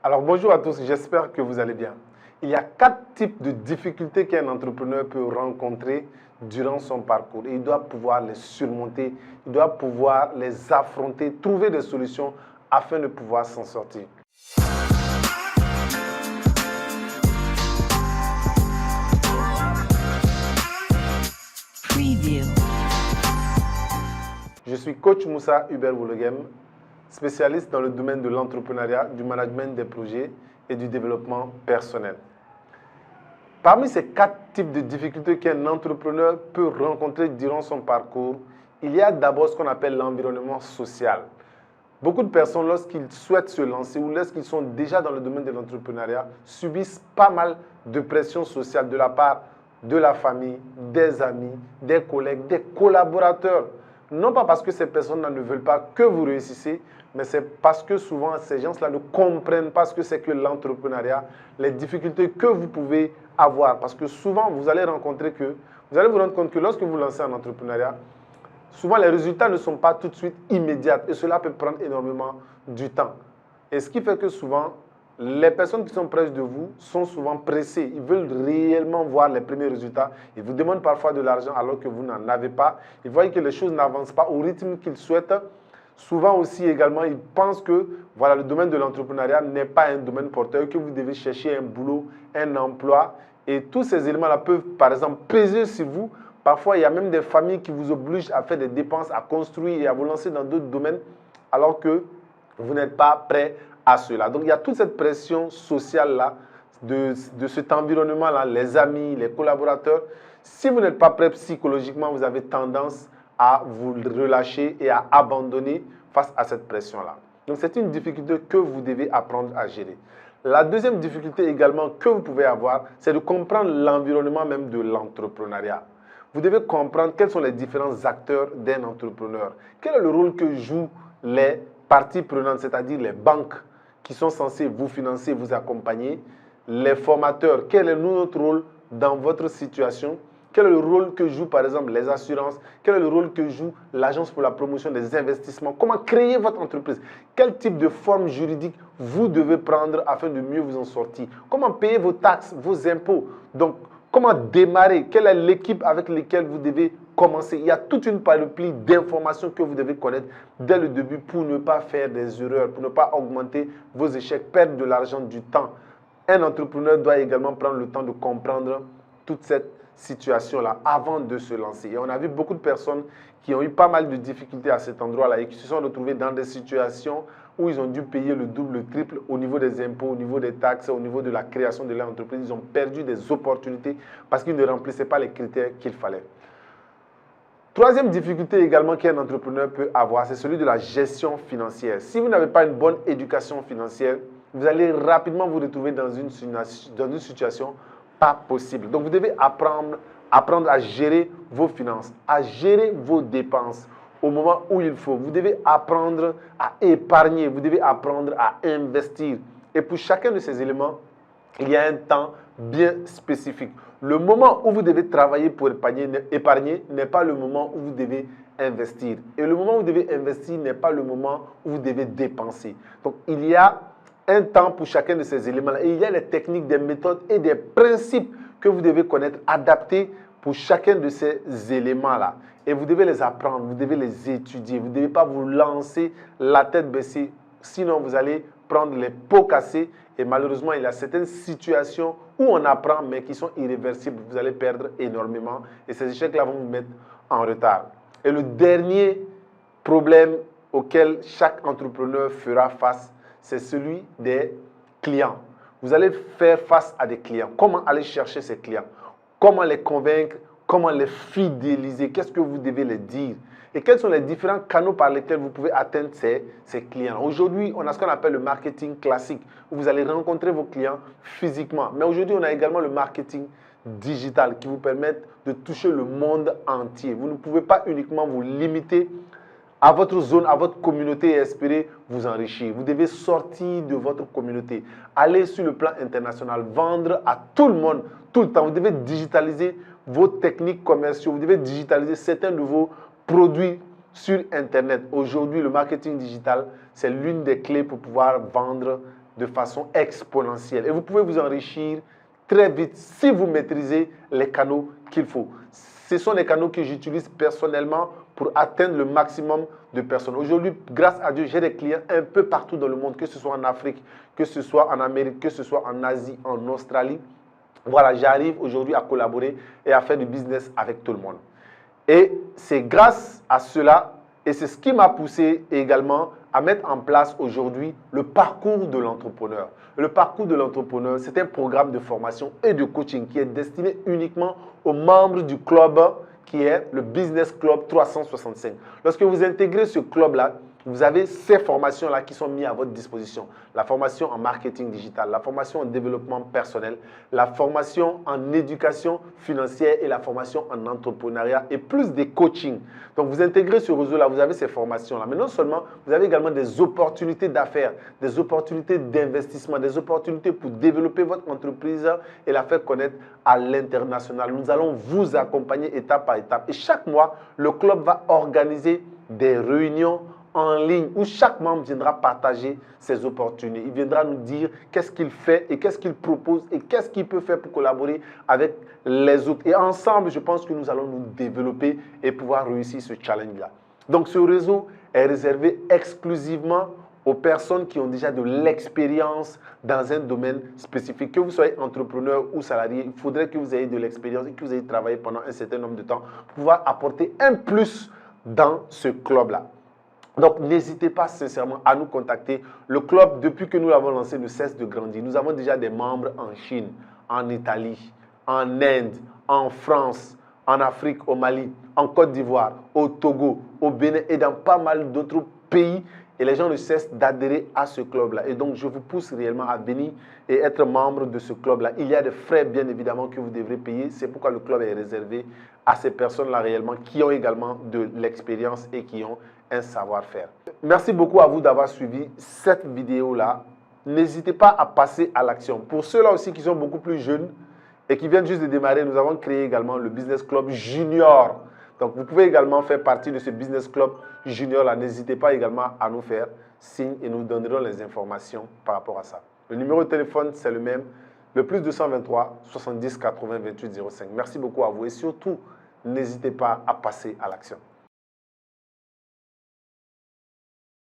Alors bonjour à tous, j'espère que vous allez bien. Il y a 4 types de difficultés qu'un entrepreneur peut rencontrer durant son parcours. Et il doit pouvoir les surmonter, il doit pouvoir les affronter, trouver des solutions afin de pouvoir s'en sortir. Preview. Je suis coach Moussa Hubert Wologuem, spécialiste dans le domaine de l'entrepreneuriat, du management des projets et du développement personnel. Parmi ces 4 types de difficultés qu'un entrepreneur peut rencontrer durant son parcours, il y a d'abord ce qu'on appelle l'environnement social. Beaucoup de personnes, lorsqu'ils souhaitent se lancer ou lorsqu'ils sont déjà dans le domaine de l'entrepreneuriat, subissent pas mal de pression sociale de la part de la famille, des amis, des collègues, des collaborateurs. Non pas parce que ces personnes ne veulent pas que vous réussissiez, mais c'est parce que souvent ces gens-là ne comprennent pas ce que c'est que l'entrepreneuriat, les difficultés que vous pouvez avoir. Parce que souvent, vous allez vous rendre compte que lorsque vous lancez un entrepreneuriat, souvent les résultats ne sont pas tout de suite immédiats et cela peut prendre énormément du temps. Et ce qui fait que souvent, les personnes qui sont proches de vous sont souvent pressées. Ils veulent réellement voir les premiers résultats. Ils vous demandent parfois de l'argent alors que vous n'en avez pas. Ils voient que les choses n'avancent pas au rythme qu'ils souhaitent. Souvent aussi également, ils pensent que voilà, le domaine de l'entrepreneuriat n'est pas un domaine porteur, que vous devez chercher un boulot, un emploi. Et tous ces éléments-là peuvent, par exemple, peser sur vous. Parfois, il y a même des familles qui vous obligent à faire des dépenses, à construire et à vous lancer dans d'autres domaines alors que vous n'êtes pas prêt à cela. Donc, il y a toute cette pression sociale-là, de cet environnement-là, les amis, les collaborateurs. Si vous n'êtes pas prêt psychologiquement, vous avez tendance à vous relâcher et à abandonner face à cette pression-là. Donc, c'est une difficulté que vous devez apprendre à gérer. La deuxième difficulté également que vous pouvez avoir, c'est de comprendre l'environnement même de l'entrepreneuriat. Vous devez comprendre quels sont les différents acteurs d'un entrepreneur. Quel est le rôle que jouent les parties prenantes, c'est-à-dire les banques qui sont censées vous financer, vous accompagner, les formateurs, quel est notre rôle dans votre situation, quel est le rôle que jouent par exemple les assurances, quel est le rôle que joue l'agence pour la promotion des investissements, comment créer votre entreprise, quel type de forme juridique vous devez prendre afin de mieux vous en sortir, comment payer vos taxes, vos impôts, donc comment démarrer, quelle est l'équipe avec laquelle vous devez commencer. Il y a toute une panoplie d'informations que vous devez connaître dès le début pour ne pas faire des erreurs, pour ne pas augmenter vos échecs, perdre de l'argent, du temps. Un entrepreneur doit également prendre le temps de comprendre toute cette situation-là avant de se lancer. Et on a vu beaucoup de personnes qui ont eu pas mal de difficultés à cet endroit-là et qui se sont retrouvées dans des situations où ils ont dû payer le double, le triple au niveau des impôts, au niveau des taxes, au niveau de la création de leur entreprise. Ils ont perdu des opportunités parce qu'ils ne remplissaient pas les critères qu'il fallait. Troisième difficulté également qu'un entrepreneur peut avoir, c'est celui de la gestion financière. Si vous n'avez pas une bonne éducation financière, vous allez rapidement vous retrouver dans une situation pas possible. Donc, vous devez apprendre à gérer vos finances, à gérer vos dépenses au moment où il faut. Vous devez apprendre à épargner, vous devez apprendre à investir. Et pour chacun de ces éléments, il y a un temps bien spécifique. Le moment où vous devez travailler pour épargner n'est pas le moment où vous devez investir. Et le moment où vous devez investir n'est pas le moment où vous devez dépenser. Donc, il y a un temps pour chacun de ces éléments-là. Et il y a des techniques, des méthodes et des principes que vous devez connaître, adaptés pour chacun de ces éléments-là. Et vous devez les apprendre, vous devez les étudier. Vous ne devez pas vous lancer la tête baissée, sinon vous allez prendre les pots cassés. Et malheureusement, il y a certaines situations où on apprend, mais qui sont irréversibles. Vous allez perdre énormément et ces échecs-là vont vous mettre en retard. Et le dernier problème auquel chaque entrepreneur fera face, c'est celui des clients. Vous allez faire face à des clients. Comment aller chercher ces clients? Comment les convaincre? Comment les fidéliser? Qu'est-ce que vous devez les dire? Et quels sont les différents canaux par lesquels vous pouvez atteindre ces clients? Aujourd'hui, on a ce qu'on appelle le marketing classique, où vous allez rencontrer vos clients physiquement. Mais aujourd'hui, on a également le marketing digital qui vous permet de toucher le monde entier. Vous ne pouvez pas uniquement vous limiter à votre zone, à votre communauté et espérer vous enrichir. Vous devez sortir de votre communauté, aller sur le plan international, vendre à tout le monde, tout le temps. Vous devez digitaliser vos techniques commerciales, vous devez digitaliser certains de vos produits sur Internet. Aujourd'hui, le marketing digital, c'est l'une des clés pour pouvoir vendre de façon exponentielle. Et vous pouvez vous enrichir très vite si vous maîtrisez les canaux qu'il faut. Ce sont les canaux que j'utilise personnellement pour atteindre le maximum de personnes. Aujourd'hui, grâce à Dieu, j'ai des clients un peu partout dans le monde, que ce soit en Afrique, que ce soit en Amérique, que ce soit en Asie, en Australie. Voilà, j'arrive aujourd'hui à collaborer et à faire du business avec tout le monde. Et c'est grâce à cela, et c'est ce qui m'a poussé également à mettre en place aujourd'hui le parcours de l'entrepreneur. Le parcours de l'entrepreneur, c'est un programme de formation et de coaching qui est destiné uniquement aux membres du club qui est le Business Club 365. Lorsque vous intégrez ce club-là, vous avez ces formations-là qui sont mises à votre disposition. La formation en marketing digital, la formation en développement personnel, la formation en éducation financière et la formation en entrepreneuriat et plus des coachings. Donc, vous intégrez ce réseau-là, vous avez ces formations-là. Mais non seulement, vous avez également des opportunités d'affaires, des opportunités d'investissement, des opportunités pour développer votre entreprise et la faire connaître à l'international. Nous allons vous accompagner étape par étape. Et chaque mois, le club va organiser des réunions en ligne où chaque membre viendra partager ses opportunités. Il viendra nous dire qu'est-ce qu'il fait et qu'est-ce qu'il propose et qu'est-ce qu'il peut faire pour collaborer avec les autres. Et ensemble, je pense que nous allons nous développer et pouvoir réussir ce challenge-là. Donc, ce réseau est réservé exclusivement aux personnes qui ont déjà de l'expérience dans un domaine spécifique. Que vous soyez entrepreneur ou salarié, il faudrait que vous ayez de l'expérience et que vous ayez travaillé pendant un certain nombre de temps pour pouvoir apporter un plus dans ce club-là. Donc, n'hésitez pas sincèrement à nous contacter. Le club, depuis que nous l'avons lancé, ne cesse de grandir. Nous avons déjà des membres en Chine, en Italie, en Inde, en France, en Afrique, au Mali, en Côte d'Ivoire, au Togo, au Bénin et dans pas mal d'autres pays. Et les gens ne cessent d'adhérer à ce club-là. Et donc, je vous pousse réellement à venir et être membre de ce club-là. Il y a des frais, bien évidemment, que vous devrez payer. C'est pourquoi le club est réservé à ces personnes-là réellement qui ont également de l'expérience et qui ont un savoir-faire. Merci beaucoup à vous d'avoir suivi cette vidéo-là. N'hésitez pas à passer à l'action. Pour ceux-là aussi qui sont beaucoup plus jeunes et qui viennent juste de démarrer, nous avons créé également le Business Club Junior. Donc, vous pouvez également faire partie de ce Business Club Junior-là. N'hésitez pas également à nous faire signe et nous donnerons les informations par rapport à ça. Le numéro de téléphone, c'est le même, le plus 223 70 80 28 05. Merci beaucoup à vous et surtout, n'hésitez pas à passer à l'action.